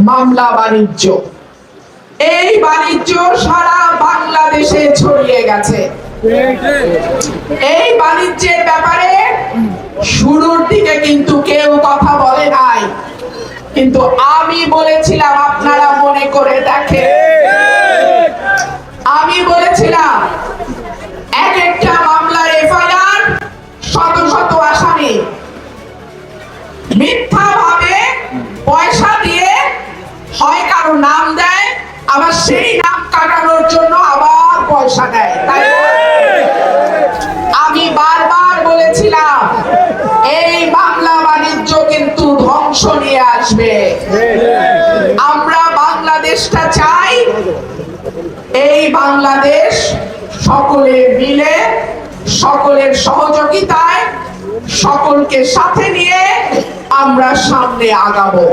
মামলা বাণিজ্য, এই বাণিজ্য সারা বাংলাদেশে ছড়িয়ে গেছে। এই বাণিজ্যের ব্যাপারে শুরুর দিকে কিন্তু কেউ কথা বলে নাই, কিন্তু আমি বলেছিলাম, আপনারা মনে করে দেখেন, আমি বলেছিলাম এক একটা মামলার এফআইআর শত শত আসামি মিথ্যাভাবে পয়সা দিয়ে হয় কারো নাম দেয়, আবার সেই নাম কাটানোর জন্য আবার পয়সা দেয়। তাই আমি বারবার বলেছিলাম এই মামলা বাণিজ্য কিন্তু ধ্বংস নিয়ে আসবে। আমরা বাংলাদেশটা চাই, এই বাংলাদেশ সকলে মিলে, সকলের সহযোগিতায়, সকলকে সাথে নিয়ে আমরা সামনে আগাবো।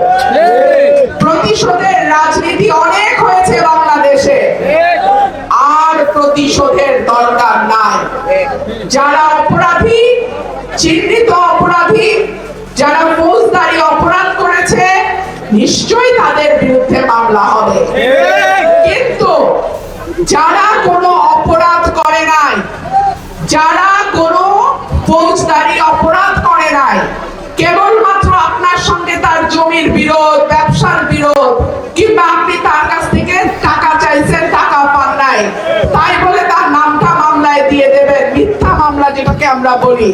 প্রতিশোধের রাজনীতি অনেক হয়েছে বাংলাদেশে, আর প্রতিশোধের দরকার নাই। যারা অপরাধী, চিহ্নিত অপরাধী, যারা ফৌজদারি অপরাধ করেছে, নিশ্চয়ই তাদের বিরুদ্ধে মামলা হবে। কিন্তু যারা কোনো অপরাধ করে নাই, যারা কোনো ফৌজদারি অপরাধ করে নাই, কেবলমাত্র আপনার সঙ্গে তার জমির বিরোধ, ব্যবসার বিরোধ, কিংবা আপনি তার কাছ থেকে টাকা চাইছেন, টাকা পান নাই, তাই বলে তার নামটা মামলায় দিয়ে দেবেন, মিথ্যা মামলা যেটাকে আমরা বলি,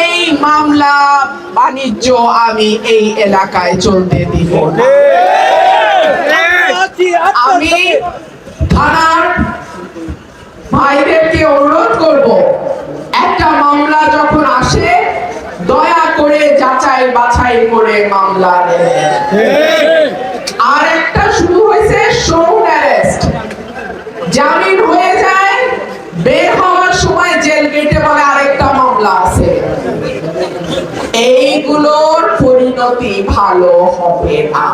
এই মামলা বাণিজ্য আমি এই এলাকায় চলতে দিব না। আমি থানার ভাইদেরকে অনুরোধ করব, একটা মামলা যখন আসে দয়া করে যাচাই বাছাই করে মামলা নেবেন। আর একটা শুরু হয়েছে শোন অ্যারেস্ট, জামিন হয়ে যায়, বের হওয়ার সময় জেল গেটে বলে আরেকটা মামলা আছে। এইগুলোর পরিণতি ভালো হবে না।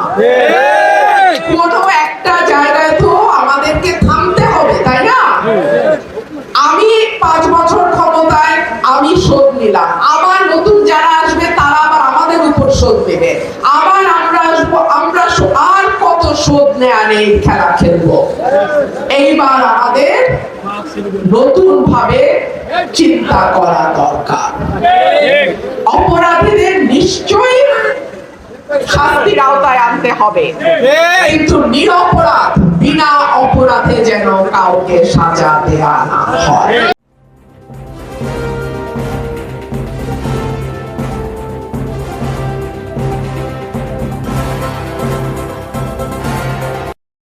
কোনো একটা জায়গায় তো আমাদেরকে থামতে হবে, তাই না? আমি 5 বছর ক্ষমতায়, আমি শোধ নিলাম, আবার নতুন যারা আসবে তারা আবার আমাদের উপর শোধ নেবে, আবার আমরা আসবো, আমরা আর কত শোধ নেয়া নেই খেলা খেলবো। এইবার আমাদের নতুন ভাবে চিন্তা করা দরকার। অপরাধীদের নিশ্চয়ই শাস্তির আওতায় আনতে হবে, কিন্তু নিরপরাধ, বিনা অপরাধে যেন কাউকে সাজা দেয়া না হয়।